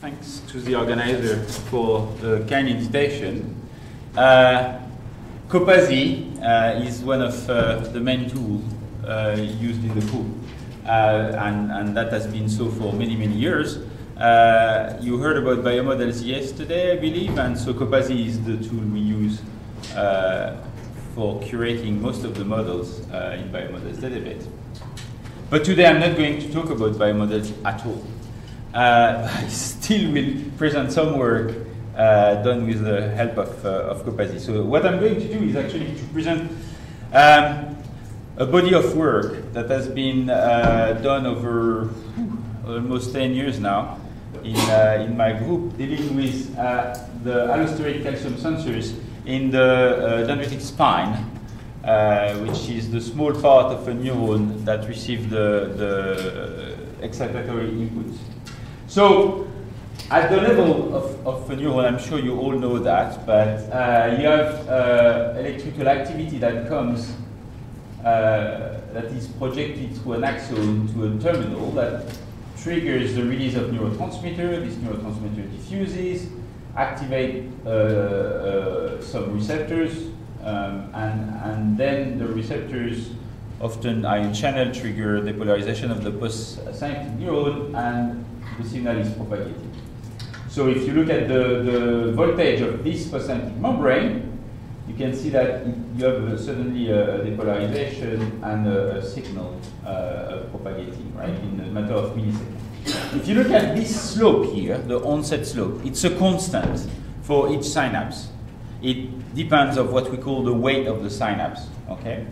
Thanks to the organizer for the kind invitation. Copazy is one of the main tools used in the group, and that has been so for many, many years. You heard about biomodels yesterday, I believe, and so Copazy is the tool we use for curating most of the models in biomodels database. But today I'm not going to talk about biomodels at all. I still will present some work done with the help of Copazy. So what I'm going to do is actually to present a body of work that has been done over almost 10 years now in my group, dealing with the allosteric calcium sensors in the dendritic spine, which is the small part of a neuron that receives the excitatory input. So, at the level of a neuron, I'm sure you all know that, but you have electrical activity that comes, that is projected through an axon to a terminal that triggers the release of neurotransmitter. This neurotransmitter diffuses, activates some receptors, and then the receptors, often ion channel, trigger depolarization of the postsynaptic neuron, and the signal is propagated. So if you look at the voltage of this postsynaptic membrane, you can see that you have suddenly a depolarization and a signal propagating, right, in a matter of milliseconds. If you look at this slope here, the onset slope, it's a constant for each synapse. It depends on what we call the weight of the synapse, okay?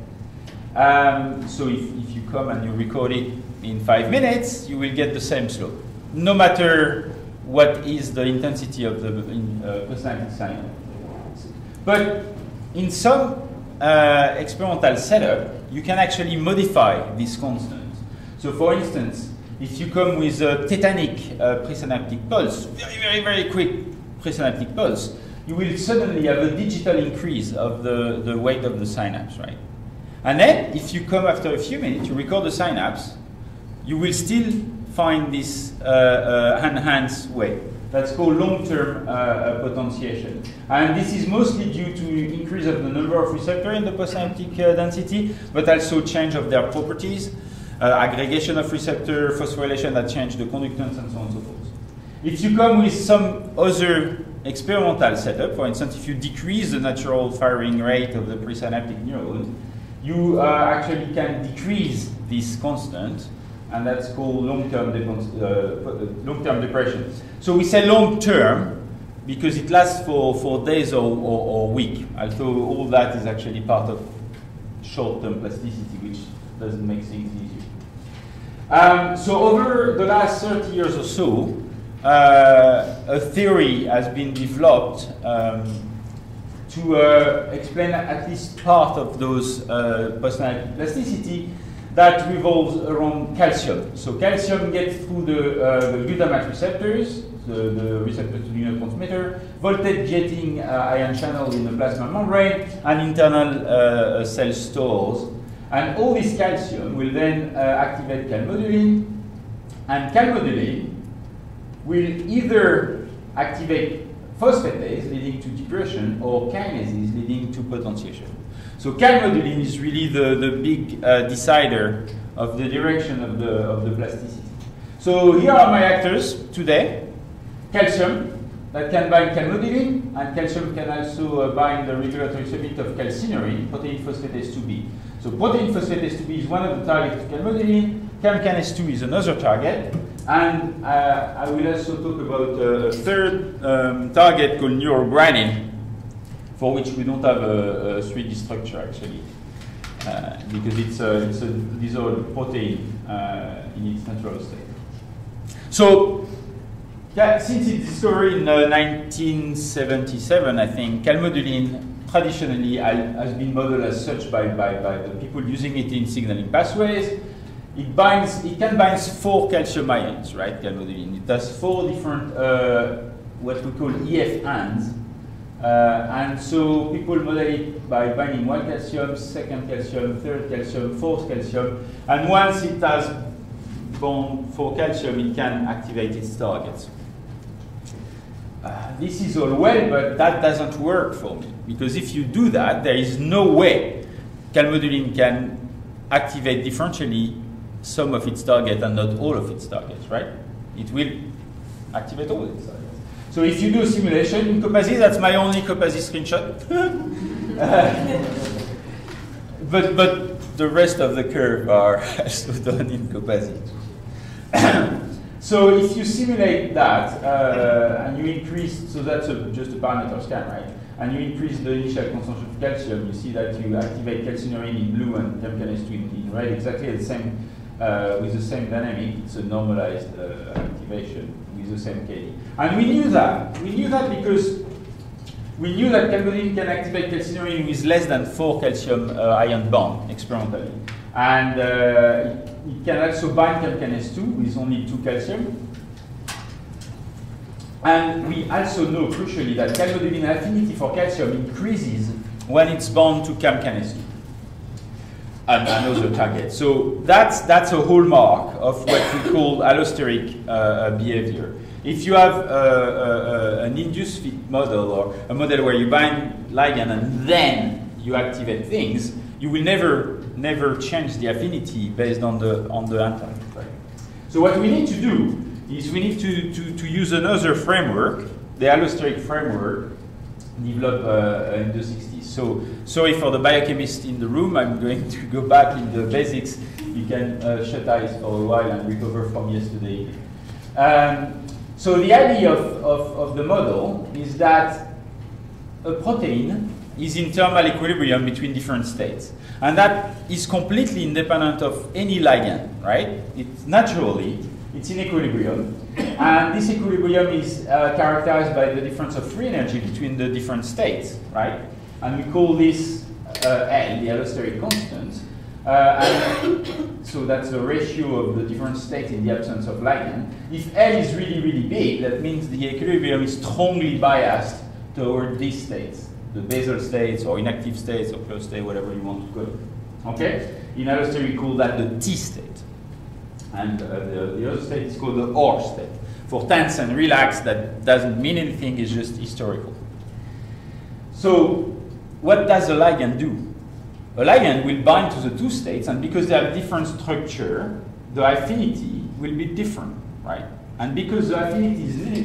So if you come and you record it in 5 minutes, you will get the same slope, no matter what is the intensity of the postsynaptic signal. But in some experimental setup, you can actually modify this constant. So for instance, if you come with a tetanic presynaptic pulse, very, very, very quick presynaptic pulse, you will suddenly have a digital increase of the weight of the synapse, right? And then, if you come after a few minutes, you record the synapse, you will still find this enhanced weight. That's called long-term potentiation. And this is mostly due to increase of the number of receptors in the postsynaptic density, but also change of their properties, aggregation of receptor, phosphorylation that change the conductance, and so on and so forth. If you come with some other experimental setup, for instance, if you decrease the natural firing rate of the presynaptic neuron, you actually can decrease this constant, and that's called long-term depression. So we say long-term because it lasts for days or week, although all that is actually part of short-term plasticity, which doesn't make things easier. So over the last 30 years or so, a theory has been developed to explain at least part of those postsynaptic plasticity that revolves around calcium. So calcium gets through the glutamate receptors, the receptor to the neurotransmitter, voltage getting ion channel in the plasma membrane, and internal cell stores. And all this calcium will then activate Calmodulin, and Calmodulin will either activate phosphatase, leading to depression, or kinases, leading to potentiation. So Calmodulin is really the big decider of the direction of the plasticity. So here are my actors today. Calcium, that can bind Calmodulin, and calcium can also bind the regulatory subunit of calcineurin, protein phosphatase 2B. So protein phosphatase 2B is one of the targets of Calmodulin, CAM-kinase 2 is another target, and I will also talk about a third target called neurogranin, for which we don't have a 3D structure actually, because it's a dissolved protein in its natural state. So, yeah, since its discovery in 1977, I think, Calmodulin traditionally has been modeled as such by the people using it in signaling pathways. It can bind 4 calcium ions, right, Calmodulin. It has 4 different, what we call EF hands. And so people model it by binding 1 calcium, 2nd calcium, 3rd calcium, 4th calcium. And once it has bound 4 calcium, it can activate its targets. this is all well, but that doesn't work for me. Because if you do that, there is no way Calmodulin can activate differentially some of its targets and not all of its targets, right? It will activate all its targets. So if you do a simulation in Copazi, that's my only Copazi screenshot. But the rest of the curve are also done in Copazi. So if you simulate that and you increase, so that's just a parameter scan, right? And you increase the initial concentration of calcium, you see that you activate calcineurin in blue and calmodulin in red, exactly the same with the same dynamic. It's a normalized activation with the same KD. And we knew that. We knew that because we knew that calmodulin can activate calcineurin with less than 4 calcium ion bond experimentally. And it can also bind calmodulin with only 2 calcium. And we also know, crucially, that calmodulin affinity for calcium increases when it's bound to CAM-KINase2 and another target. So that's a hallmark of what we call allosteric behavior. If you have an induced fit model or a model where you bind ligand and then you activate things, you will never change the affinity based on the antagonist. Right? So what we need to do is we need to use another framework, the allosteric framework, developed in the 60s. So sorry for the biochemist in the room, I'm going to go back in the basics. You can shut eyes for a while and recover from yesterday. So the idea of the model is that a protein is in thermal equilibrium between different states. And that is completely independent of any ligand, right? It's in equilibrium. And this equilibrium is characterized by the difference of free energy between the different states, right? And we call this L, the allosteric constant. And so that's the ratio of the different states in the absence of ligand. If L is really, really big, that means the equilibrium is strongly biased toward these states, the basal states or inactive states or closed state, whatever you want to call it. Okay? In allosteric, we call that the T state. And the other state is called the OR state. For tense and relaxed, that doesn't mean anything, it's just historical. So what does a ligand do? A ligand will bind to the two states, and because they have different structure, the affinity will be different, right? And because the affinity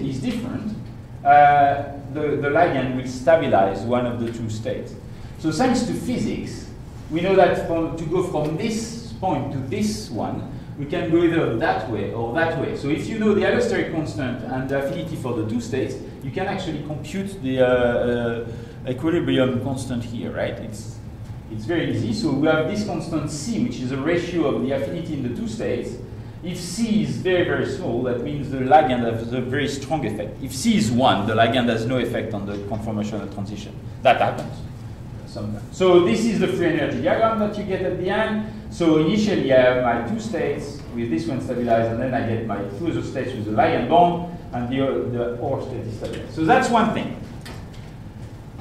is different, the ligand will stabilize one of the two states. So thanks to physics, we know that to go from this point to this one, we can go either that way or that way. So if you know the allosteric constant and the affinity for the two states, you can actually compute the equilibrium constant here, right? It's very easy. So we have this constant C, which is a ratio of the affinity in the two states. If C is very, very small, that means the ligand has a very strong effect. If C is 1, the ligand has no effect on the conformational transition. That happens sometimes. So this is the free energy diagram that you get at the end. So initially I have my two states with this one stabilized, and then I get my two other states with the ligand bond, and the OR state is stabilized. So that's one thing.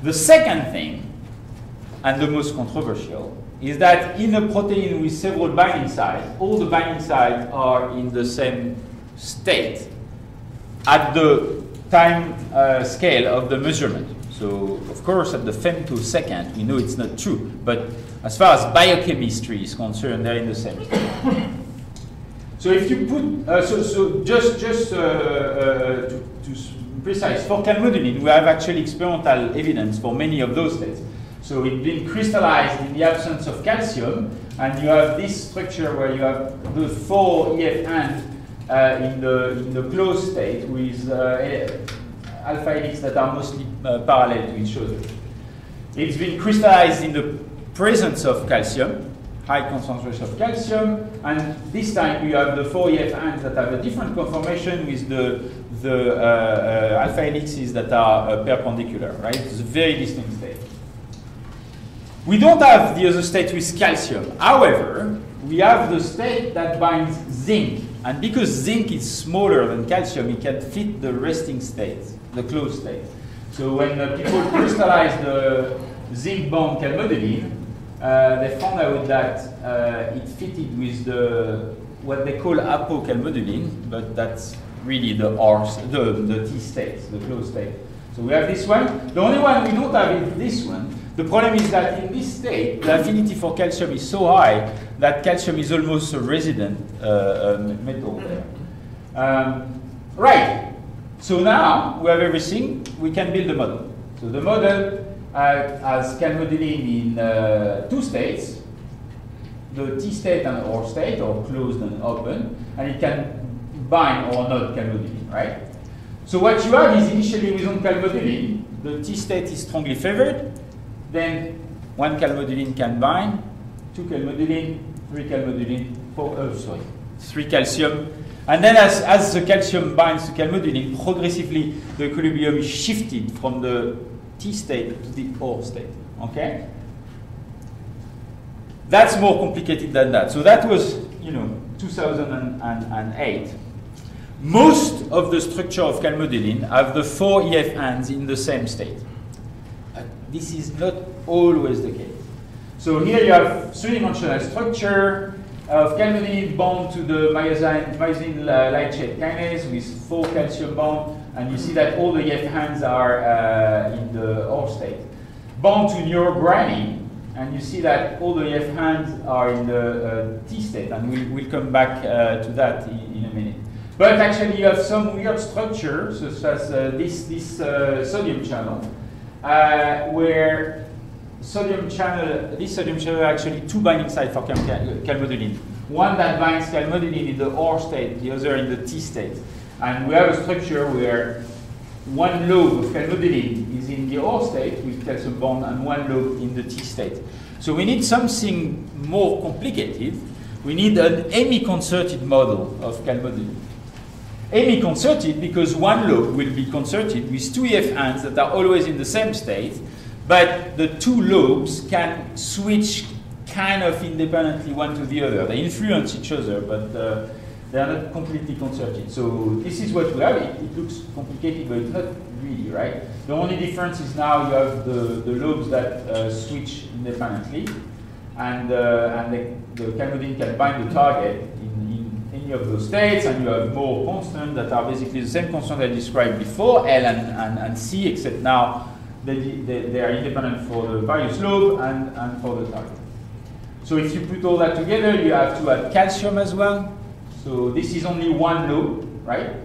The second thing, and the most controversial, is that in a protein with several binding sites, all the binding sites are in the same state at the time scale of the measurement. So, of course, at the femtosecond, we know it's not true, but as far as biochemistry is concerned, they're in the same state. So if you put, just to precise, for calmodulin, we have actually experimental evidence for many of those states. So it's been crystallized in the absence of calcium, and you have this structure where you have the 4 EF ends in the closed state with alpha helix that are mostly parallel to each other. It's been crystallized in the presence of calcium, high concentration of calcium, and this time you have the 4 EF ends that have a different conformation with the alpha helixes that are perpendicular, right? It's a very distinct state. We don't have the other state with calcium. However, we have the state that binds zinc. And because zinc is smaller than calcium, it can fit the resting state, the closed state. So when people crystallized the zinc bound calmodulin, they found out that it fitted with what they call apocalmodulin, but that's really the T state, the closed state. So we have this one. The only one we don't have is this one. The problem is that in this state, the affinity for calcium is so high that calcium is almost a resident metal there. Right. So now we have everything. We can build a model. So the model has Calmodulin in two states, the T state and OR state, or closed and open, and it can bind or not Calmodulin, right? So what you have is initially with one Calmodulin, the T state is strongly favored, then one Calmodulin can bind, two Calmodulin, three Calmodulin, three calcium. And then as the calcium binds to Calmodulin, progressively the equilibrium is shifted from the T state to the OR state, okay? That's more complicated than that. So that was, 2008. Most of the structure of Calmodulin have the 4 EF hands in the same state. This is not always the case. So here you have three-dimensional structure of Calmodulin bound to the myosin light chain kinase with 4 calcium bonds, and you see that all the EF hands are in the OR state. Bound to neurogranin, and you see that all the EF hands are in the T state, and we'll come back to that in a minute. But actually you have some weird structure, such as this sodium channel, where this sodium channel actually 2 binding sites for Calmodulin. One that binds Calmodulin in the OR state, the other in the T state. And we have a structure where one lobe of Calmodulin is in the OR state with calcium bond and one lobe in the T state. So we need something more complicated. We need an hemiconcerted model of Calmodulin. Hemiconcerted because one lobe will be concerted with 2 EF hands that are always in the same state, but the 2 lobes can switch kind of independently one to the other. They influence each other, but they are not completely concerted. So this is what we have. It looks complicated, but it's not really, right? The only difference is now you have the lobes that switch independently, and the Calmodulin can bind the target in any of those states, and you have more constants that are basically the same constant I described before, L and C, except now they are independent for the various lobe and for the target. So if you put all that together, you have to add calcium as well. So this is only one lobe, right?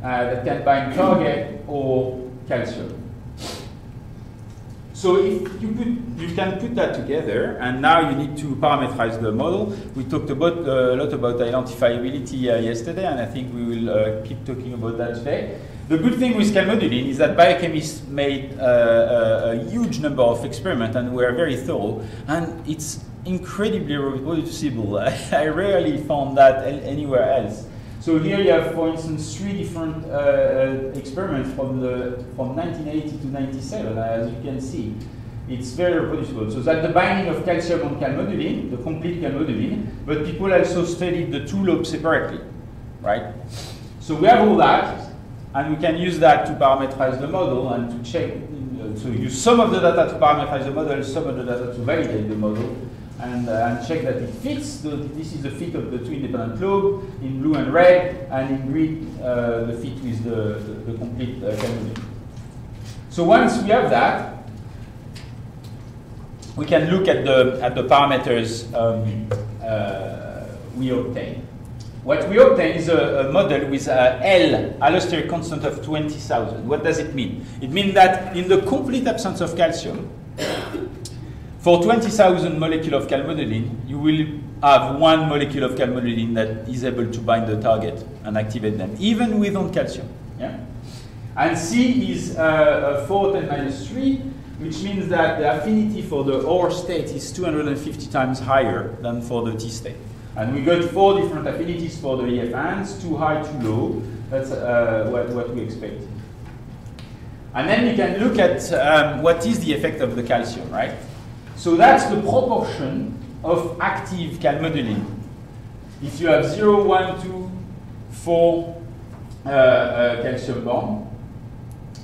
That can bind target or calcium. So if you can put that together, and now you need to parameterize the model. We talked about a lot about identifiability yesterday, and I think we will keep talking about that today. The good thing with Calmodulin is that biochemists made a huge number of experiments, and were very thorough, and it's incredibly reproducible. I rarely found that anywhere else. So here you have, for instance, 3 different experiments from 1980 to 97, as you can see. It's very reproducible. So that's the binding of calcium on Calmodulin, the complete Calmodulin, but people also studied the 2 lobes separately, right? So we have all that, and we can use that to parameterize the model and to check, so use some of the data to parameterize the model, some of the data to validate the model, and check that it fits. This is the fit of the 2 independent lobes in blue and red, and in green the fit with the complete Calmodulin. So once we have that, we can look at the parameters we obtain. What we obtain is a model with L, allosteric constant of 20,000. What does it mean? It means that in the complete absence of calcium, for 20,000 molecules of Calmodulin, you will have 1 molecule of Calmodulin that is able to bind the target and activate them, even without calcium. Yeah? And C is 410-3, which means that the affinity for the OR state is 250 times higher than for the T state. And we got 4 different affinities for the EF hands, too high, too low. That's what we expect. And then you can look at what is the effect of the calcium, right? So that's the proportion of active Calmodulin. If you have 0, 1, 2, 4 calcium bond,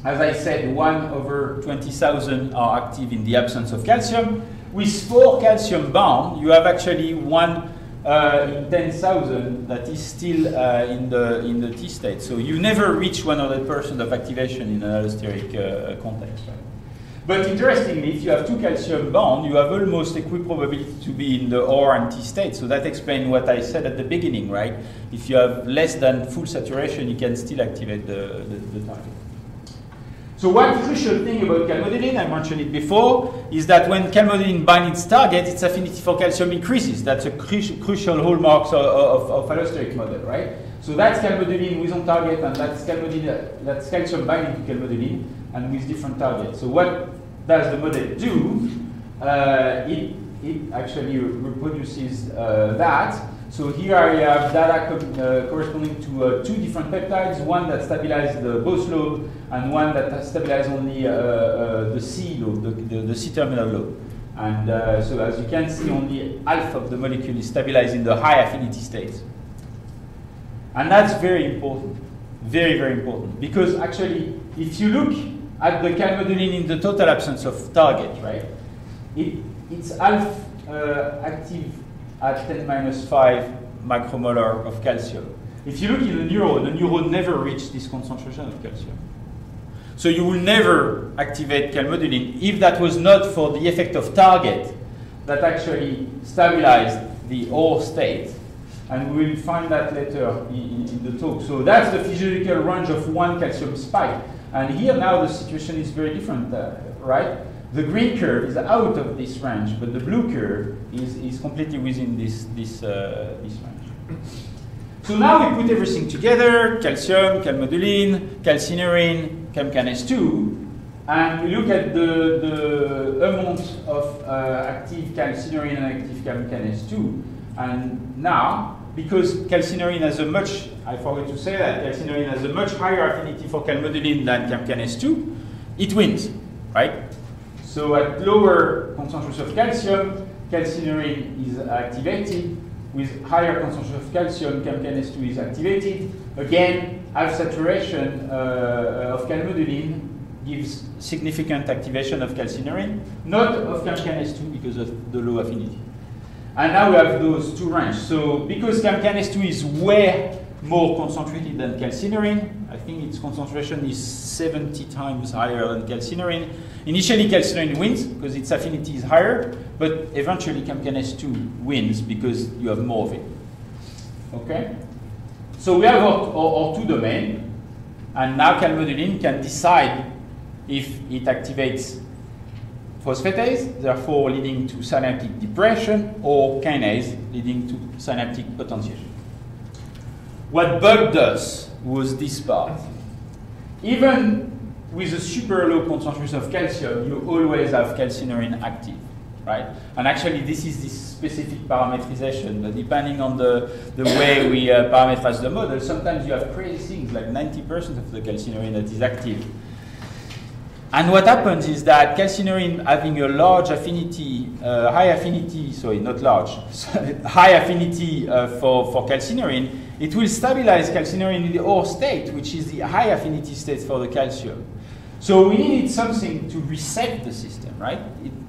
as I said, 1 over 20,000 are active in the absence of calcium. With 4 calcium bound, you have actually 1 in 10,000 that is still in the T state. So you never reach 100% of activation in an allosteric context. Right? But interestingly, if you have two calcium bonds, you have almost equal probability to be in the OR and T state. So that explains what I said at the beginning, right? If you have less than full saturation, you can still activate the target. So one crucial thing about Calmodulin, I mentioned it before, is that when Calmodulin binds its target, its affinity for calcium increases. That's a crucial hallmark of allosteric model, right? So that's Calmodulin with on target, and that's calcium binding to Calmodulin, and with different targets. So what does the model do? It actually reproduces that. So here I have data corresponding to two different peptides, one that stabilizes the both lobe and one that stabilizes only the C lobe, the C-terminal lobe. And so as you can see, only half of the molecule is stabilized in the high affinity state. And that's very important, very, very important. Because actually, if you look at the Calmodulin in the total absence of target, right, it's half active at 10⁻⁵ micromolar of calcium. If you look in the neuron never reaches this concentration of calcium. So you will never activate Calmodulin if that was not for the effect of target that actually stabilized the OR state. And we will find that later in the talk. So that's the physiological range of one calcium spike. And here now the situation is very different, right? The green curve is out of this range, but the blue curve is completely within this range. So now we put everything together, calcium, Calmodulin, calcineurin, CAM-KINase2, and we look at the amount of active calcineurin and active CAM-KINase2. And now, because calcineurin has a much, I forgot to say that, calcineurin has a much higher affinity for Calmodulin than CAM-KINase2, it wins, right? So at lower concentration of calcium, calcineurin is activated. With higher concentration of calcium, CAM-KINase2 is activated. Again, half saturation of Calmodulin gives significant activation of calcineurin, not of CAM-KINase2 because of the low affinity. And now we have those two ranges. So because CAM-KINase2 is way more concentrated than calcineurin, I think its concentration is 70 times higher than calcineurin. Initially, calcineurin wins because its affinity is higher, but eventually CAM-KINase2 wins because you have more of it. Okay? So we have our two domains, and now Calmodulin can decide if it activates phosphatase, therefore leading to synaptic depression, or kinase, leading to synaptic potentiation. What Bug does was this part. Even with a super low concentration of calcium, you always have calcineurin active, right? And actually, this is this specific parametrization, but depending on the way we parameterize the model, sometimes you have crazy things like 90% of the calcineurin that is active. And what happens is that calcineurin having a large affinity, high affinity, sorry, not large, high affinity for calcineurin, it will stabilize calcineurin in the OR state, which is the high affinity state for the calcium. So we needed something to reset the system, right?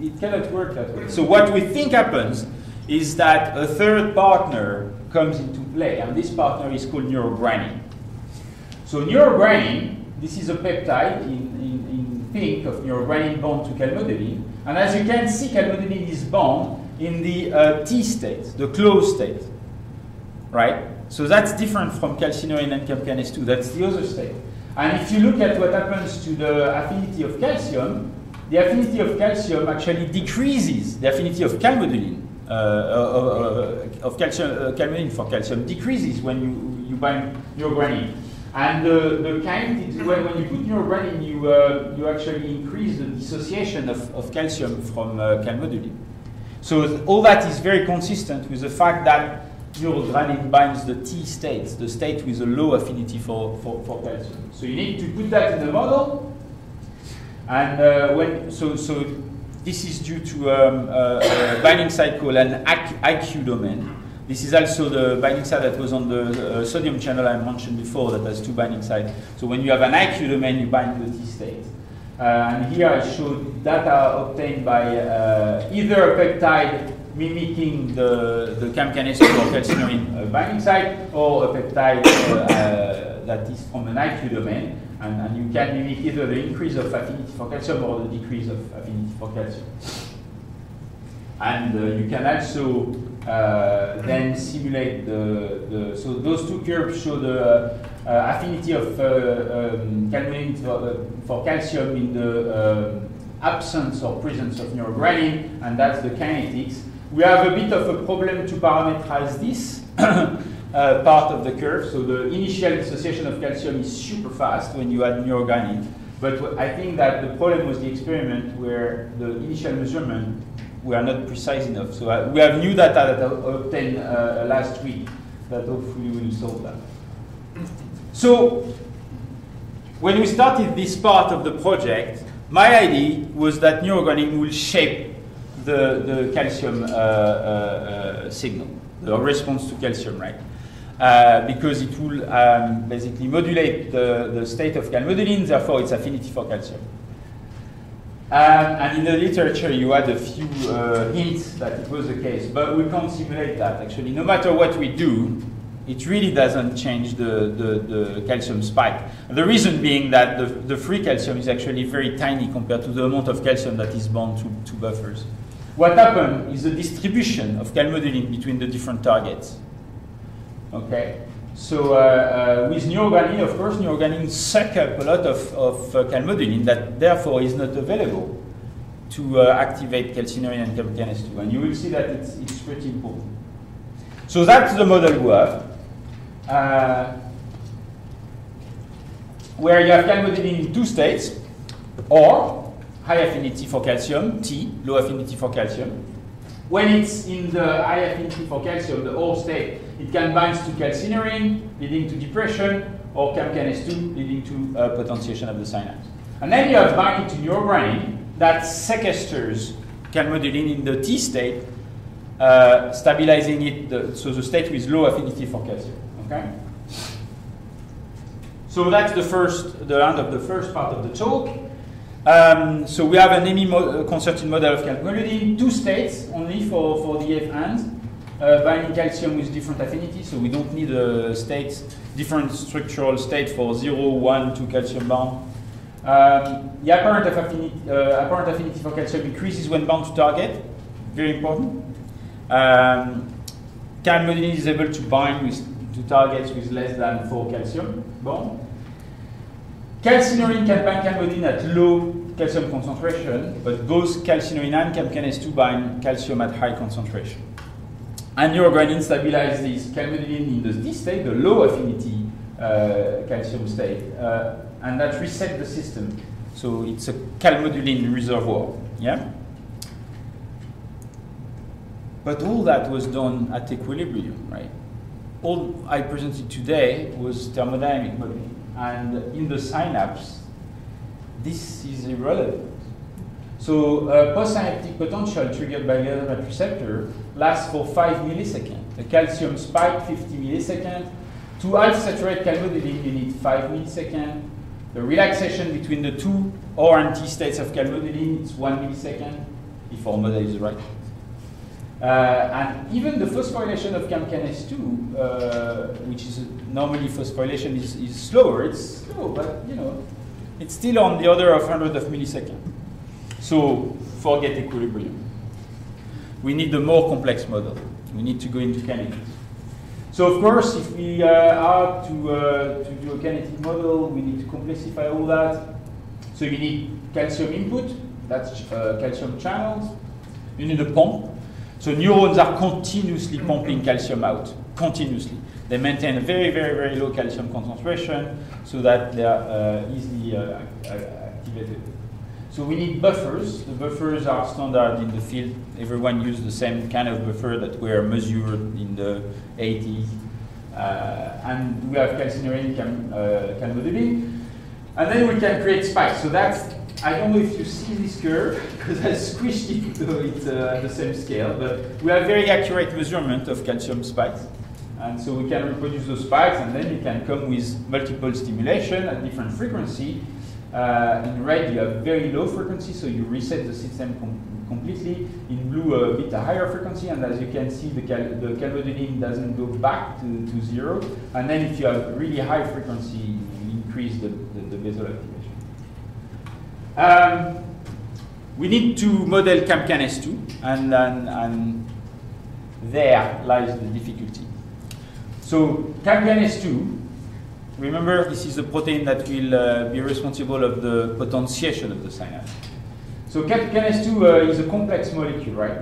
It cannot work that way. So what we think happens is that a third partner comes into play, and this partner is called neurogranin. So neurogranin, this is a peptide in pink of neurogranin bound to Calmodulin, and as you can see, Calmodulin is bound in the T state, the closed state, right? So that's different from calcineurin and CAM-KINase2. That's the other state. And if you look at what happens to the affinity of calcium, the affinity of calcium actually decreases. The affinity of Calmodulin, Calmodulin for calcium decreases when you bind neurogranin. And the kinetics, when you put neurogranin, you actually increase the dissociation of calcium from Calmodulin. So all that is very consistent with the fact that neurogranin binds the T state, the state with a low affinity for calcium. So you need to put that in the model. And so this is due to a binding site called an IQ domain. This is also the binding site that was on the sodium channel I mentioned before that has two binding sites. So when you have an IQ domain, you bind to the T state. And here I showed data obtained by either a peptide mimicking the CAM-kinase or calcineurin binding site, or a peptide that is from an IQ domain, and you can mimic either the increase of affinity for calcium or the decrease of affinity for calcium. And you can also then simulate so those two curves show the affinity of calmodulin for calcium in the absence or presence of neurogranin, and that's the kinetics. We have a bit of a problem to parameterize this part of the curve. So the initial dissociation of calcium is super fast when you add neurogranin, but I think that the problem was the experiment where the initial measurement were not precise enough. So we have new data that I obtained last week that hopefully will solve that. So when we started this part of the project, my idea was that neurogranin will shape the calcium signal, the response to calcium, right? Because it will basically modulate the state of calmodulin, therefore its affinity for calcium. And in the literature, you had a few hints that it was the case, but we can't simulate that, actually. No matter what we do, it really doesn't change the calcium spike. The reason being that the free calcium is actually very tiny compared to the amount of calcium that is bound to buffers. What happened is the distribution of calmodulin between the different targets. Okay, so with neurogranin, of course, neurogranin suck up a lot of calmodulin that therefore is not available to activate calcineurin and CAM-kinase 2, and you will see that it's pretty important. So that's the model we have, where you have calmodulin in two states, or high affinity for calcium, T, low affinity for calcium. When it's in the high affinity for calcium, the OR state, it can bind to calcineurin, leading to depression, or CAM-kinase 2, leading to potentiation of the synapse. And then you have binding to neurogranin that sequesters calmodulin in the T state, stabilizing it, so the state with low affinity for calcium. Okay? So that's the end of the first part of the talk. So we have an Hemiconcerted model of calmodulin, two states only for the F ends, binding calcium with different affinities, so we don't need a state, different structural state for 0, 1, 2 calcium bound. The apparent affinity for calcium increases when bound to target, very important. Calmodulin is able to bind to targets with less than 4 calcium bond. Calcineurin can bind calmodulin at low calcium concentration, but both calcineurin and CAM-kinase 2 bind calcium at high concentration. And neurogranin stabilizes this calmodulin in the D state, the low affinity calcium state, and that resets the system. So it's a calmodulin reservoir. Yeah. But all that was done at equilibrium, right? All I presented today was thermodynamic modeling. And in the synapse, this is irrelevant. So postsynaptic potential triggered by the Adair-Klotz receptor lasts for 5 milliseconds. The calcium spike, 50 milliseconds. To unsaturated calmodulin, you need 5 milliseconds. The relaxation between the two OR and T states of calmodulin is 1 millisecond, if our model is right. And even the phosphorylation of CAM-kinase 2, which is normally phosphorylation is slower. It's slow, but you know, it's still on the order of hundreds of milliseconds. So forget equilibrium. We need a more complex model. We need to go into kinetics. So of course, if we are to do a kinetic model, we need to complexify all that. So you need calcium input, that's calcium channels. You need a pump. So neurons are continuously pumping calcium out, continuously. They maintain a very, very, very low calcium concentration so that they are easily activated. So we need buffers. The buffers are standard in the field. Everyone uses the same kind of buffer that were measured in the 80s. And we have calcineurin, calmodulin. And then we can create spikes. So that's, I don't know if you see this curve, because I squished it so it's at the same scale. But we have very accurate measurement of calcium spikes. And so we can reproduce those spikes, and then you can come with multiple stimulation at different frequency. In red, you have very low frequency, so you reset the system completely. In blue, a bit higher frequency, and as you can see, the calmodulin doesn't go back to 0. And then if you have really high frequency, you increase the basal activation. We need to model CAMCAN-S2, and there lies the difficulty. So CAMCAN-S2, remember, this is the protein that will be responsible of the potentiation of the synapse. So CAMCAN-S2 is a complex molecule, right?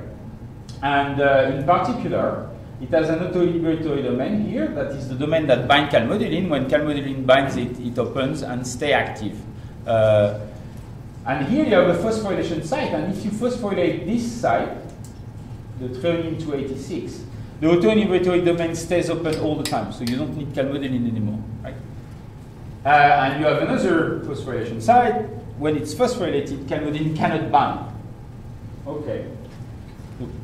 And in particular, it has an autoinhibitory domain here. That is the domain that binds calmodulin. When calmodulin binds it, it opens and stays active. And here you have a phosphorylation site. And if you phosphorylate this site, the threonine 286, the autoinhibitory domain stays open all the time. So you don't need calmodulin anymore, right? And you have another phosphorylation site. When it's phosphorylated, calmodulin cannot bind. Okay.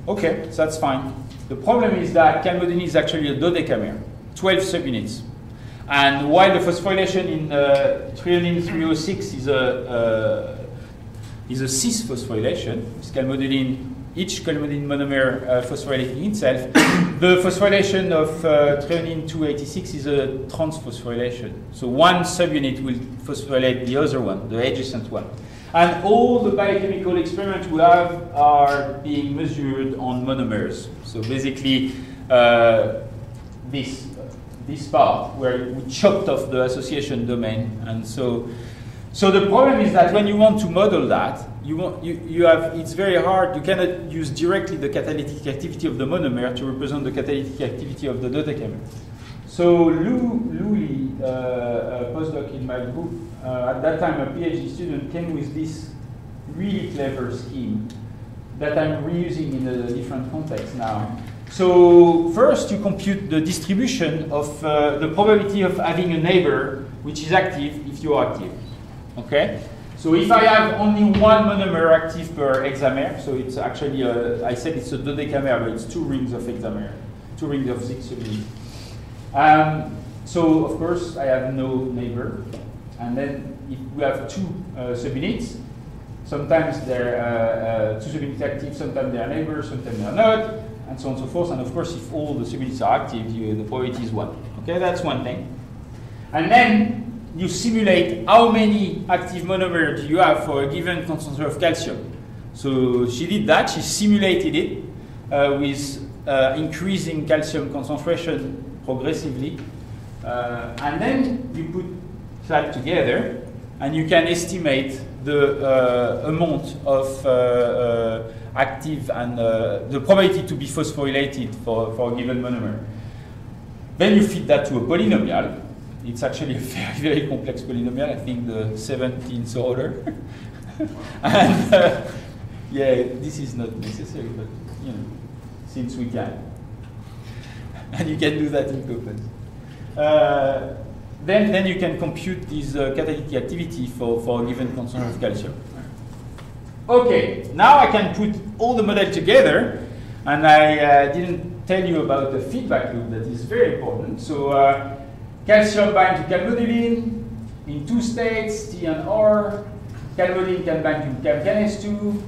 Okay, so that's fine. The problem is that calmodulin is actually a dodecamer, 12 subunits. And while the phosphorylation in threonine 306 is a cis phosphorylation, with calmodulin, each calmodulin monomer phosphorylating itself, the phosphorylation of threonine 286 is a transphosphorylation. So one subunit will phosphorylate the other one, the adjacent one. And all the biochemical experiments we have are being measured on monomers. So basically, this part where we chopped off the association domain. And so the problem is that when you want to model that, it's very hard. You cannot use directly the catalytic activity of the monomer to represent the catalytic activity of the dodecamer. So Louis, a postdoc in my group, at that time a PhD student, came with this really clever scheme that I'm reusing in a different context now. So first you compute the distribution of the probability of having a neighbor which is active if you are active. Okay? So if I have only one monomer active per hexamer, so it's actually, I said it's a dodecamer, but it's 2 rings of hexamer, 2 rings of 6 subunits. So of course I have no neighbor. And then if we have 2 subunits, sometimes they're 2 subunits active, sometimes they are neighbors, sometimes they are not, and so on and so forth. And of course, if all the subunits are active, the probability is 1. Okay, that's one thing. And then you simulate how many active monomers you have for a given concentration of calcium. So she did that. She simulated it with increasing calcium concentration progressively. And then you put that together, and you can estimate the amount of active and the probability to be phosphorylated for a given monomer. Then you feed that to a polynomial. It's actually a very, very complex polynomial. I think the 17th order. And yeah, this is not necessary, but you know, since we can, and you can do that in tokens. Then you can compute this catalytic activity for a given concentration of calcium. Okay, now I can put all the models together, and I didn't tell you about the feedback loop that is very important. So calcium binds to calmodulin in 2 states, T and R. Calmodulin can bind to CAMCAN-S2.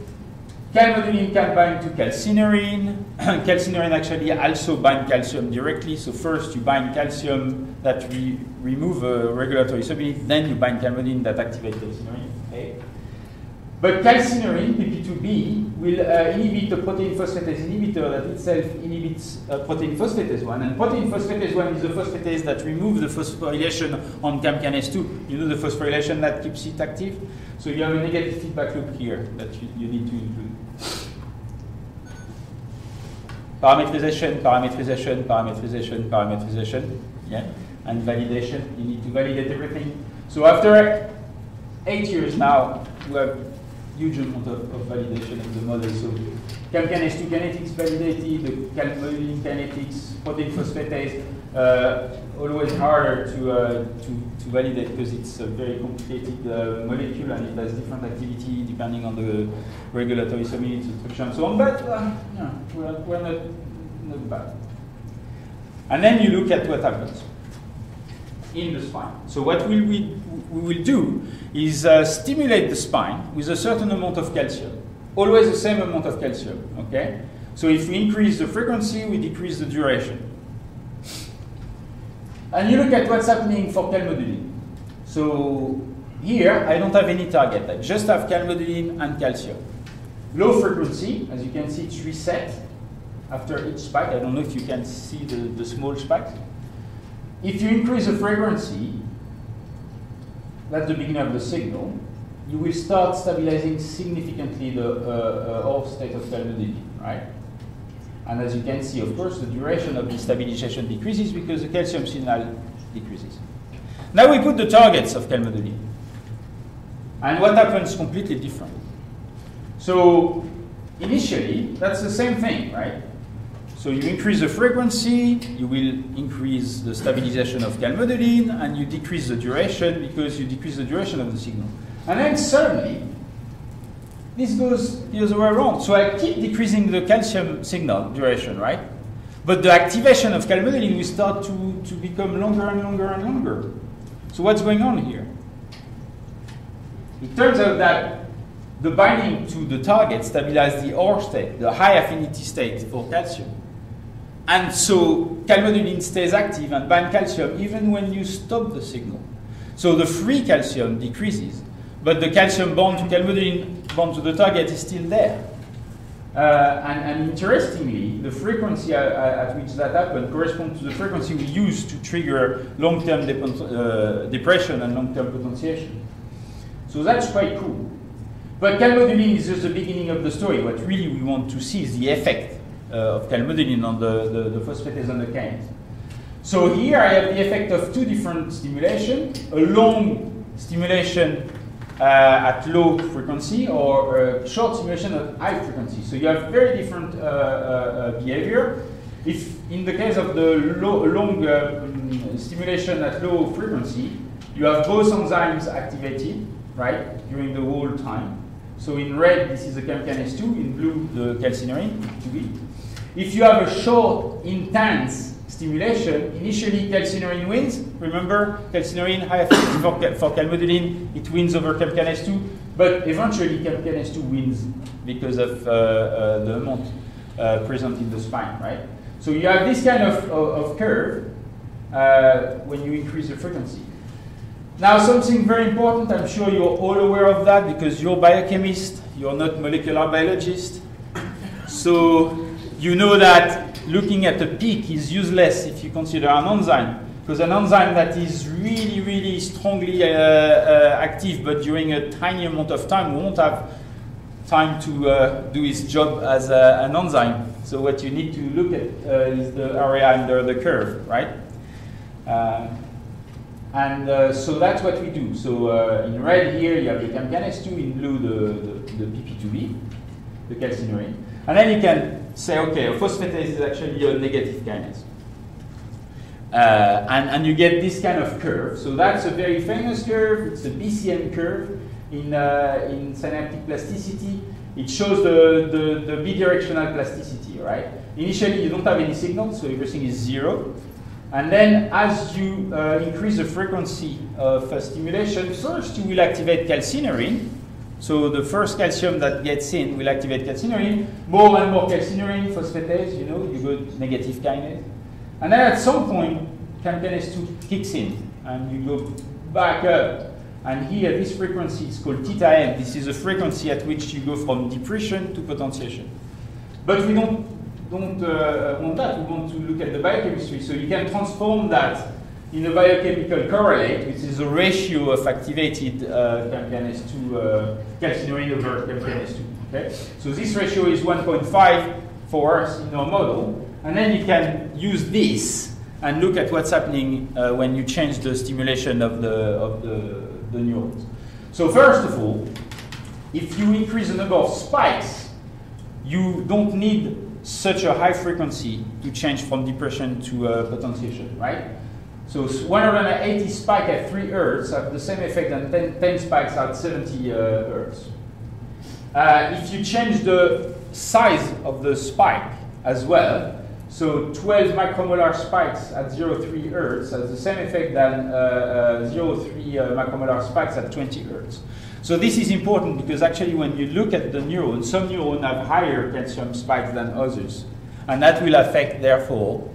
Calmodulin can bind to calcineurin. Calcineurin actually also binds calcium directly. So first you bind calcium that remove a regulatory subunit, then you bind calmodulin that activates calcineurin. Okay. But calcineurin, PP2B, will inhibit the protein phosphatase inhibitor that itself inhibits protein phosphatase 1. And protein phosphatase 1 is the phosphatase that removes the phosphorylation on CAMCAN-S2. You know the phosphorylation that keeps it active? So you have a negative feedback loop here that you need to include. Parametrisation, parametrisation, parametrisation, parametrisation. Yeah? And validation. You need to validate everything. So after 8 years now, we have huge amount of validation of the model. So CAMCAN-S2 kinetics validated, the calmodulin kinetics, protein phosphatase, always harder to validate because it's a very complicated molecule and it has different activity depending on the regulatory subunit instruction and so on. But yeah, we're not bad. And then you look at what happens in the spine. So what we will do is stimulate the spine with a certain amount of calcium. always the same amount of calcium, okay? So if we increase the frequency, we decrease the duration. And you look at what's happening for Calmodulin. So here, I don't have any target. I just have Calmodulin and calcium. Low frequency, as you can see, it's reset after each spike. I don't know if you can see the small spikes. If you increase the frequency, that's the beginning of the signal, you will start stabilizing significantly the off state of Calmodulin, right? And as you can see, of course, the duration of the stabilization decreases because the calcium signal decreases. Now we put the targets of Calmodulin. And what happens completely different. So initially, that's the same thing, right? So you increase the frequency, you will increase the stabilization of Calmodulin, and you decrease the duration because you decrease the duration of the signal. And then suddenly, this goes the other way around. So I keep decreasing the calcium signal duration, right? But the activation of Calmodulin will start to become longer and longer and longer. So what's going on here? It turns out that the binding to the target stabilizes the OR state, the high affinity state for calcium. And so Calmodulin stays active and binds calcium even when you stop the signal. So the free calcium decreases, but the calcium bond to Calmodulin bond to the target is still there. And interestingly, the frequency at which that happened corresponds to the frequency we use to trigger long-term depression and long-term potentiation. So that's quite cool. But Calmodulin is just the beginning of the story. What really we want to see is the effect of Calmodulin on the phosphatase and the kinase. So here I have the effect of two different stimulations, a long stimulation at low frequency or a short stimulation at high frequency. So you have very different behavior. If in the case of the long stimulation at low frequency, you have both enzymes activated, right, during the whole time. So in red, this is the CAM-kinase 2, in blue, the calcineurin, 2B. If you have a short, intense stimulation, initially calcineurin wins. Remember, calcineurin, high affinity for Calmodulin, it wins over CAM-kinase 2, but eventually CAM-kinase 2 wins because of the amount present in the spine, right? So you have this kind of curve when you increase the frequency. Now, something very important, I'm sure you're all aware of that because you're biochemist, you're not molecular biologist. So you know that looking at a peak is useless if you consider an enzyme, because an enzyme that is really, really strongly active, but during a tiny amount of time, won't have time to do its job as an enzyme. So what you need to look at is the area under the curve, right? So that's what we do. So in red here, you have the CAM-kinase 2, in blue, the PP2B, the calcineurin. And then you can say, okay, a phosphatase is actually a negative kinase. And you get this kind of curve. So that's a very famous curve. It's a BCM curve in synaptic plasticity. It shows the bidirectional plasticity, right? Initially, you don't have any signal, so everything is 0. And then as you increase the frequency of stimulation, first you will activate calcineurin. So the first calcium that gets in will activate calcineurin. More and more calcineurin, phosphatase, you know, you go negative kinase. And then at some point, CAM-kinase 2 kicks in, and you go back up. And here, this frequency is called theta m. This is the frequency at which you go from depression to potentiation. But we don't want that. We want to look at the biochemistry. So you can transform that in a biochemical correlate, which is a ratio of activated CAM-kinase 2 calcineurin over CAM-kinase 2. Okay? So this ratio is 1.5 for us in our model. And then you can use this and look at what's happening when you change the stimulation of the neurons. So first of all, if you increase the number of spikes, you don't need such a high frequency to change from depression to potentiation, right? So 180 spikes at 3 Hz have the same effect than 10 spikes at 70 Hz. If you change the size of the spike as well, So 12 micromolar spikes at 0.3 Hertz has the same effect than 0.3 micromolar spikes at 20 Hertz. So this is important because actually when you look at the neurons, some neurons have higher calcium spikes than others. And that will affect, therefore,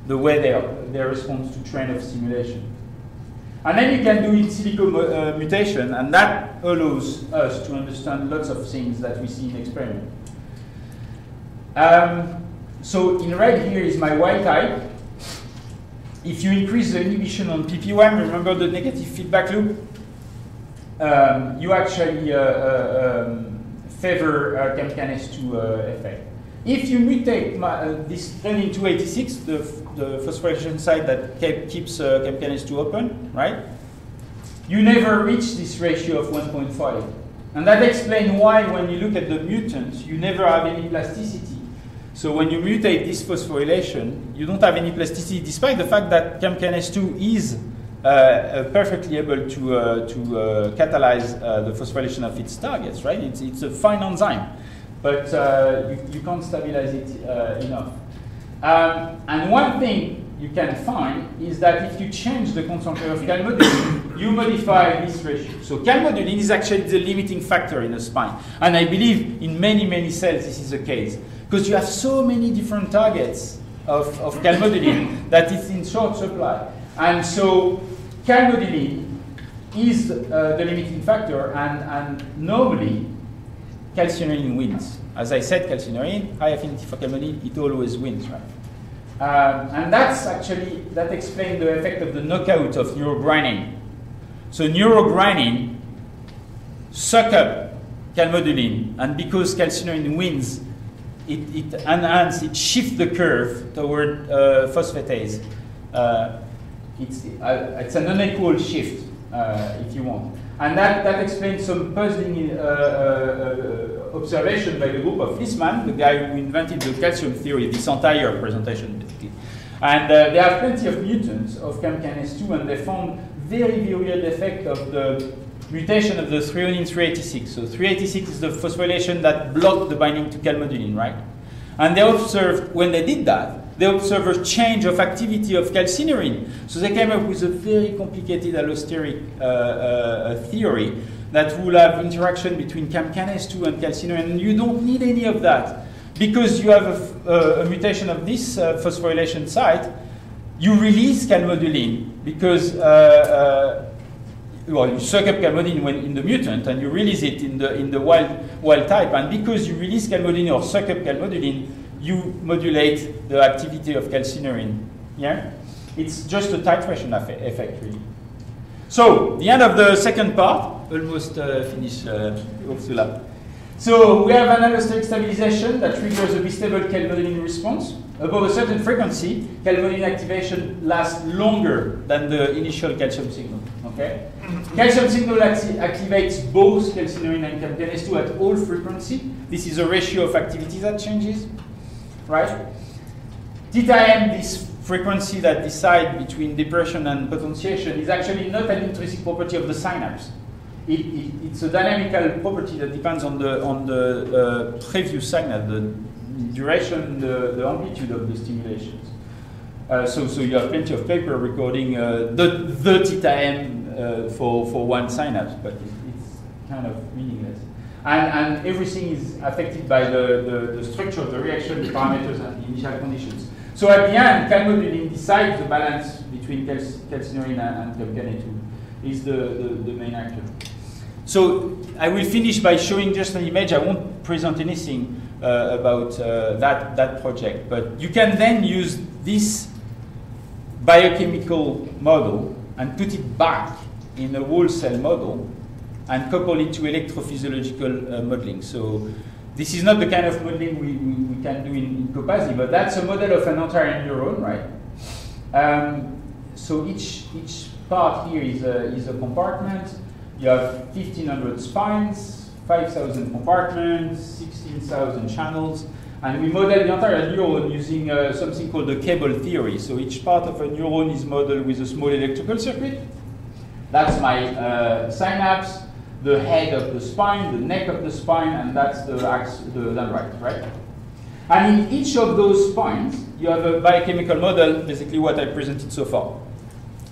the way they respond to train of stimulation. And then you can do in silico mutation, and that allows us to understand lots of things that we see in experiment. So in red here is my wild type. If you increase the inhibition on PP1, remember the negative feedback loop, you actually favor CAM2 effect. If you mutate this renin 286, the phosphorylation site that keeps CAM2 open, right? You never reach this ratio of 1.5. And that explains why when you look at the mutants, you never have any plasticity. So when you mutate this phosphorylation, you don't have any plasticity, despite the fact that CAM2 is perfectly able to catalyze the phosphorylation of its targets, right? It's a fine enzyme, but you can't stabilize it enough. And one thing you can find is that if you change the concentration of calmodulin, you modify this ratio. So calmodulin is actually the limiting factor in the spine. And I believe in many, many cells this is the case. Because you have so many different targets of calmodulin that it's in short supply. And so calmodulin is the limiting factor, and normally calcineurin wins. As I said, calcineurin, high affinity for calmodulin, it always wins, right? And that explains the effect of the knockout of neurogranin. So neurogranin suck up calmodulin, and because calcineurin wins, it shifts the curve toward phosphatase. It's an unequal shift, if you want. And that explains some puzzling observation by the group of Flisman, the guy who invented the calcium theory, this entire presentation, basically. And they have plenty of mutants of CAM2, and they found very, very weird effect of the mutation of the threonine 386. So 386 is the phosphorylation that blocked the binding to calmodulin, right? And they observed, when they did that, they observed a change of activity of calcineurin. So they came up with a very complicated allosteric theory that will have interaction between CAM2 and calcineurin. And you don't need any of that. Because you have a mutation of this phosphorylation site, you release calmodulin because well, you suck up calmodulin when in the mutant, and you release it in the wild type. And because you release calmodulin or suck up calmodulin, you modulate the activity of calcineurin. Yeah, it's just a titration effect, really. So the end of the second part, almost finished, Ursula. So we have an allosteric stabilization that triggers a bistable calmodulin response. Above a certain frequency, calmodulin activation lasts longer than the initial calcium signal. Okay? Calcium signal activates both calcineurin and CAM2 at all frequency. This is a ratio of activity that changes, right? Theta m, this frequency that decides between depression and potentiation, is actually not an intrinsic property of the synapse. It's a dynamical property that depends on the previous signal, the duration, the amplitude of the stimulations. So you have plenty of paper recording the theta m for one synapse, but it's kind of meaningless. And everything is affected by the structure of the reaction, the parameters, and the initial conditions. So at the end, calmodulin decides the balance between calcineurin and CAM2 is the main actor. So I will finish by showing just an image. I won't present anything about that project, but you can then use this biochemical model and put it back in a whole cell model and couple it to electrophysiological modeling. So this is not the kind of modeling we can do in Copasi, but that's a model of an entire neuron, right? So each part here is a compartment. You have 1,500 spines, 5,000 compartments, 16,000 channels, and we model the entire neuron using something called the cable theory. So each part of a neuron is modeled with a small electrical circuit. That's my synapse, the head of the spine, the neck of the spine, and that's the dendrite, right? And in each of those points, you have a biochemical model, basically what I presented so far.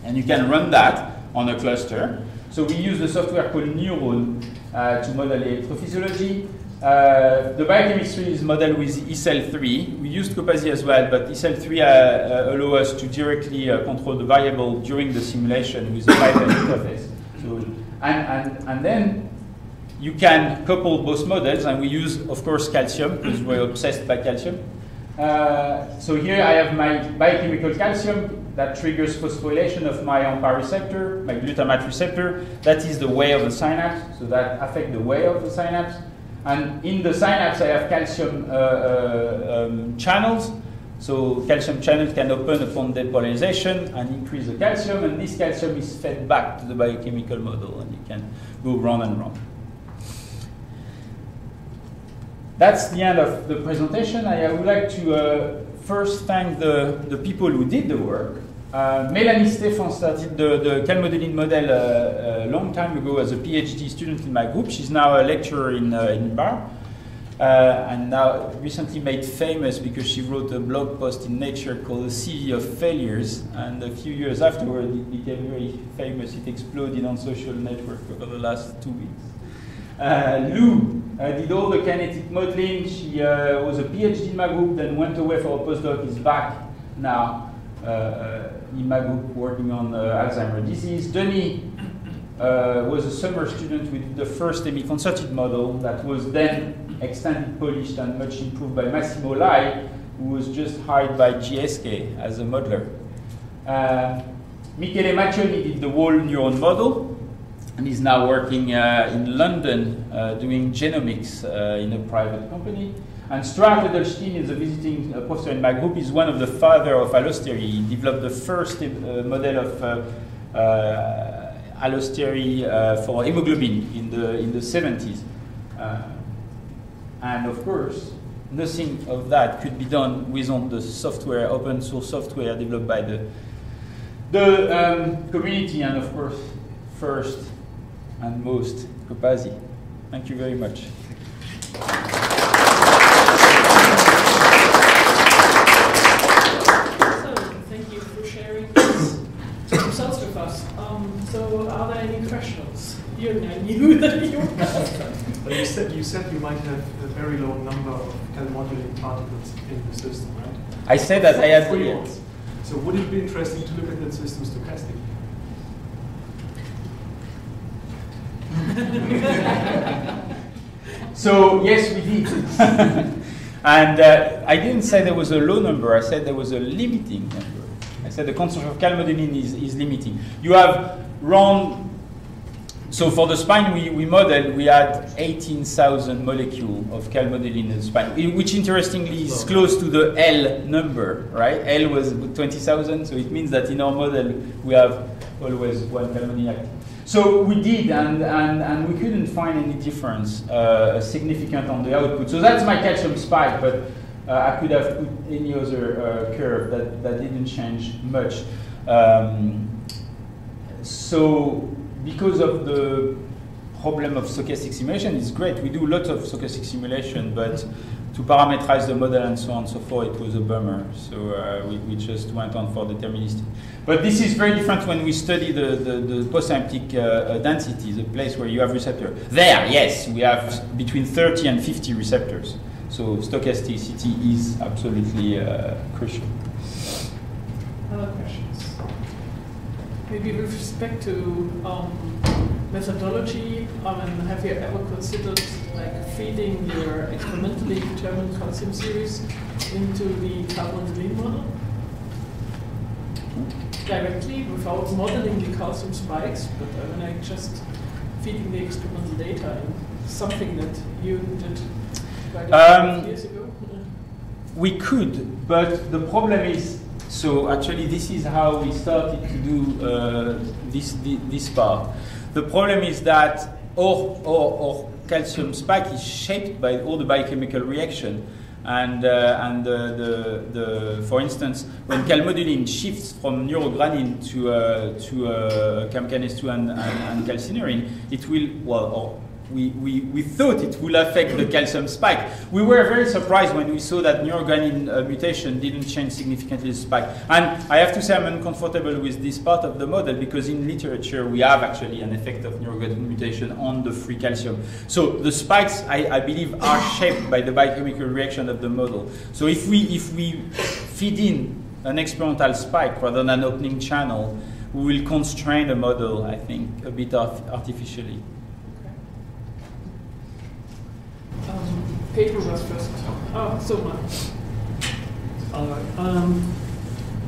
And you can run that on a cluster. So we use a software called Neuron to model electrophysiology. The biochemistry is modeled with ECEL3. We used Copazi as well, but ECEL3 allows us to directly control the variable during the simulation with a Python interface. So, and then you can couple both models, and we use, of course, calcium, because we're obsessed by calcium. So here I have my biochemical calcium that triggers phosphorylation of my AMPA receptor, my glutamate receptor. That is the way of the synapse, so that affects the way of the synapse. And in the synapse, I have calcium channels. So calcium channels can open upon depolarization and increase the calcium, and this calcium is fed back to the biochemical model, and you can go round and round. That's the end of the presentation. I would like to first thank the people who did the work. Mélanie Stéphan started the Calmodulin model a long time ago as a PhD student in my group. She's now a lecturer in Bar, and now recently made famous because she wrote a blog post in Nature called The CV of Failures, and a few years afterward it became very famous. It exploded on social network over the last 2 weeks. Lou did all the kinetic modeling. She was a PhD in my group, then went away for a postdoc, is back now in my group working on Alzheimer's disease. Denis was a summer student with the first Hemiconcerted model that was then extended, polished, and much improved by Massimo Lai, who was just hired by GSK as a modeler. Michele Maccioni did the whole neuron model, and he's now working in London doing genomics in a private company. And Stuart Edelstein is a visiting professor in my group. He's one of the father of Allosteric. He developed the first model of Allosteric for hemoglobin in the 70s. And of course, nothing of that could be done without the software, open source software developed by the community, and of course, first and most, Copazi. Thank you very much. So, thank you for sharing this results with us. So, are there any questions? I knew that you would ask them. You said you might have a very low number of Calmodulin particles in the system, right? I said that I had three. So would it be interesting to look at that system stochastically? So yes, we did. And I didn't say there was a low number, I said there was a limiting number. I said the concentration of Calmodulin is limiting. You have round, so for the spine we modeled, we had 18,000 molecules of Calmodulin in the spine, which interestingly is close to the L number, right? L was 20,000, so it means that in our model we have always one Calmodulin active. So we did, and we couldn't find any difference significant on the output. So that's my calcium spike, but I could have put any other curve that didn't change much. So because of the problem of stochastic simulation, it's great. We do lots of stochastic simulation, but to parameterize the model and so on and so forth, it was a bummer. So we just went on for deterministic. But this is very different when we study the postsynaptic density, the place where you have receptor. There, yes, we have between 30 and 50 receptors. So stochasticity is absolutely crucial. Other questions? Maybe with respect to methodology, have you ever considered like feeding your experimentally determined calcium series into the Calmodulin model? Directly, without modeling the calcium spikes, but just feeding the experimental data in something that you did quite a few years ago? We could, but the problem is, so actually this is how we started to do this part. The problem is that our calcium spike is shaped by all the biochemical reaction. And for instance, when Calmodulin shifts from neurogranin to CAM-kinase 2 and calcineurin, it will, well, or we thought it will affect the calcium spike. We were very surprised when we saw that neurogranin mutation didn't change significantly the spike. And I have to say I'm uncomfortable with this part of the model because in literature we have actually an effect of neurogranin mutation on the free calcium. So the spikes, I believe, are shaped by the biochemical reaction of the model. So if we feed in an experimental spike rather than an opening channel, we will constrain the model, I think, a bit artificially. Pedro was first. Oh, so much.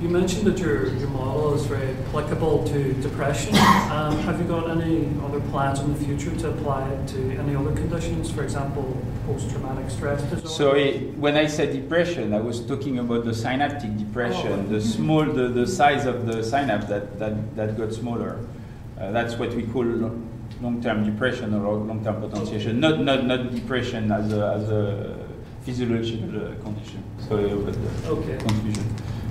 You mentioned that your model is very applicable to depression. Have you got any other plans in the future to apply it to any other conditions, for example, post-traumatic stress disorder? So when I said depression, I was talking about the synaptic depression, the size of the synapse that got smaller. That's what we call long-term depression or long-term potentiation, not depression as a physiological condition. Sorry about the confusion.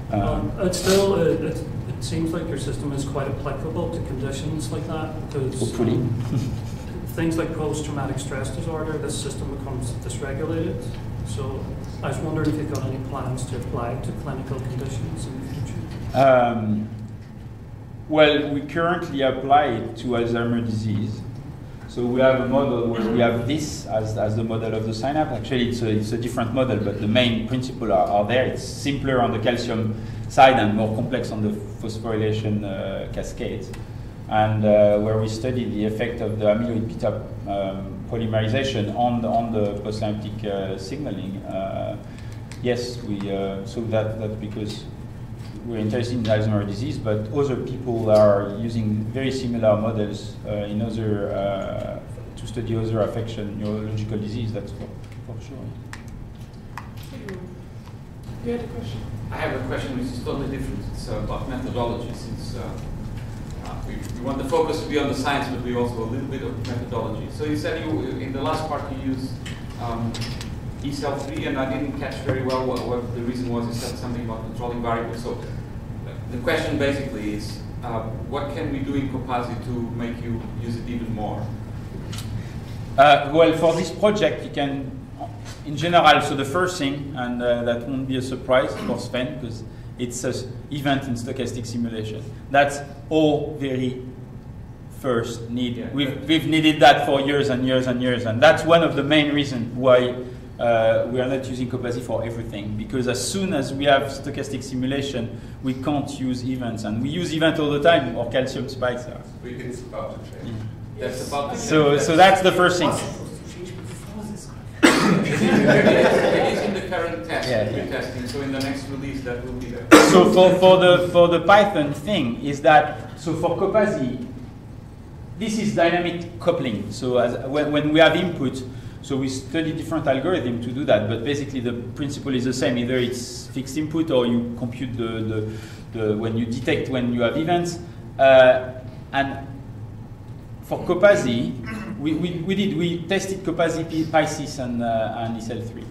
It seems like your system is quite applicable to conditions like that, because hopefully things like post-traumatic stress disorder, this system becomes dysregulated. So I was wondering if you've got any plans to apply it to clinical conditions in the future. Well, we currently apply it to Alzheimer's disease. So we have a model where we have this as the model of the synapse. Actually, it's a different model, but the main principles are there. It's simpler on the calcium side and more complex on the phosphorylation cascades. And where we study the effect of the amyloid beta polymerization on the postsynaptic signaling. Yes, so that's because we're interested in Alzheimer's disease, but other people are using very similar models in other to study other affection, neurological disease. That's for sure. You had a question? I have a question which is totally different. It's about methodology, since we want the focus to be on the science, but we also a little bit of methodology. So you said in the last part you used E-cell3, and I didn't catch very well what the reason was. You said something about controlling variables. So the question basically is, what can we do in Copasi to make you use it even more? Well, for this project, you can, in general, so the first thing, and that won't be a surprise for Sven, because it's an event in stochastic simulation. That's all very first need. Yeah. We've needed that for years and years and years, and that's one of the main reasons why we are not using Copasi for everything, because as soon as we have stochastic simulation, we can't use events, and we use events all the time, or calcium spikes are. It's about to change. That's about to change. So that's the first thing. It is in the current test, testing, so in the next release that will be there. So for the Python thing is that, so for Copasi, this is dynamic coupling. So when we have input, so we study different algorithms to do that, but basically the principle is the same. Either it's fixed input or you compute the when you detect when you have events. And for Copasi, we tested Copasi, PySys, and E-cell3.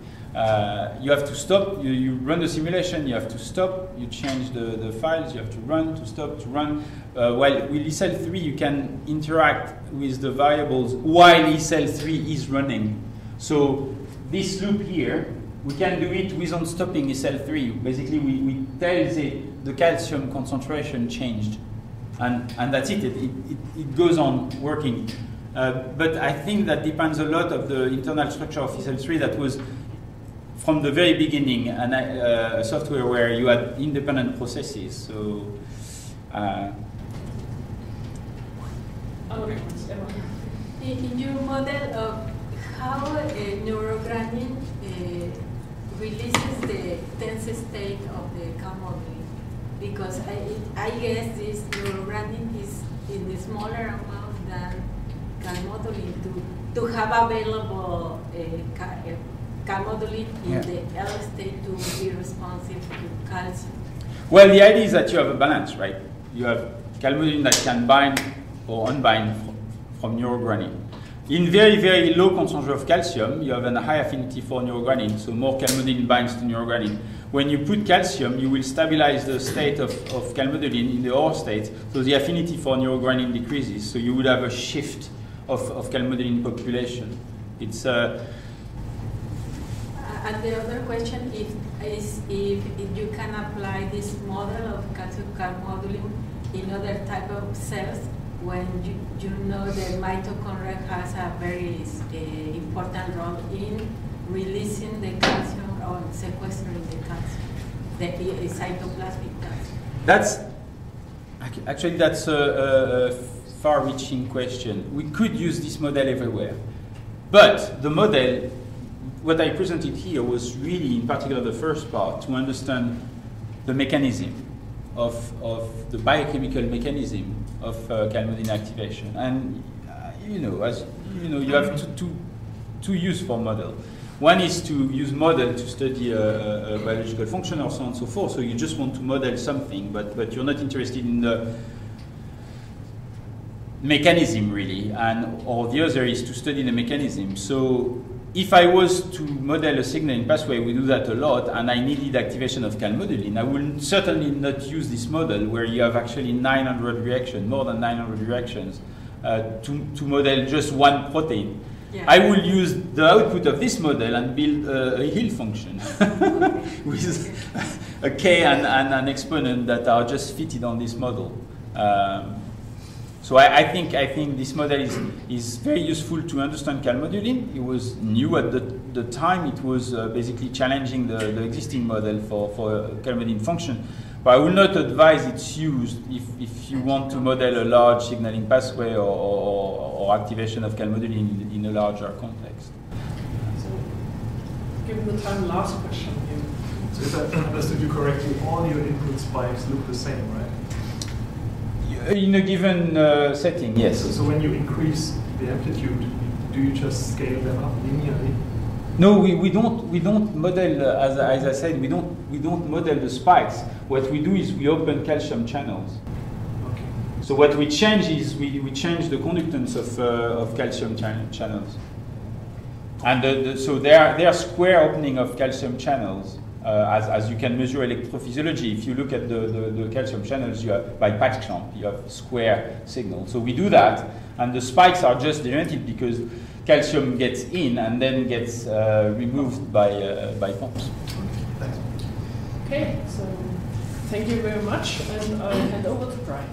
You have to stop, you run the simulation, you have to stop, you change the files, you have to run, to stop, to run. While with E-cell3, you can interact with the variables while E-cell3 is running. So this loop here, we can do it without stopping E-cell3. Basically, we tell the calcium concentration changed. And that's it. It goes on working. But I think that depends a lot of the internal structure of E-cell3 that was from the very beginning a software where you had independent processes. So in your model, how neurogranin releases the tense state of the Calmodulin? Because I guess this neurogranin is in a smaller amount than Calmodulin to have available Calmodulin in the L state to be responsive to calcium. Well, the idea is that you have a balance, right? You have Calmodulin that can bind or unbind from neurogranin. In very, very low concentration of calcium, you have a high affinity for neurogranin, so more Calmodulin binds to neurogranin. When you put calcium, you will stabilize the state of Calmodulin in the OR state, so the affinity for neurogranin decreases, so you would have a shift of Calmodulin population. It's And the other question is if you can apply this model of calcium Calmodulin in other type of cells when you know the mitochondria has a very important role in releasing the calcium or sequestering the calcium, the cytoplasmic calcium. That's a far-reaching question. We could use this model everywhere, but the model, what I presented here, was really, in particular, the first part to understand the mechanism of the biochemical mechanism of Calmodulin activation. And as you know, you have two use for model. One is to use model to study a biological function or so on and so forth. So you just want to model something, but you're not interested in the mechanism really. Or the other is to study the mechanism. So if I was to model a signaling pathway, we do that a lot, and I needed activation of Calmodulin, I will certainly not use this model where you have actually 900 reactions, more than 900 reactions, to model just one protein. Yeah. I will use the output of this model and build a Hill function with a K and an exponent that are just fitted on this model. So I think this model is very useful to understand Calmodulin. It was new at the time. It was basically challenging the existing model for Calmodulin function. But I will not advise its use if you want to model a large signaling pathway or activation of Calmodulin in a larger context. So, given the time, last question here. So if I understood you correctly, all your input spikes look the same, right? In a given setting, yes. So when you increase the amplitude, do you just scale them up linearly? No, we don't model as I said, we don't model the spikes. What we do is we open calcium channels. Okay. So what we change is we change the conductance of calcium channels, and so they are square opening of calcium channels. As you can measure electrophysiology, if you look at the calcium channels, you have, by patch clamp, you have square signal. So we do that, and the spikes are just generated because calcium gets in and then gets removed by pumps. Thanks. Okay, so thank you very much, and I'll hand over to Brian.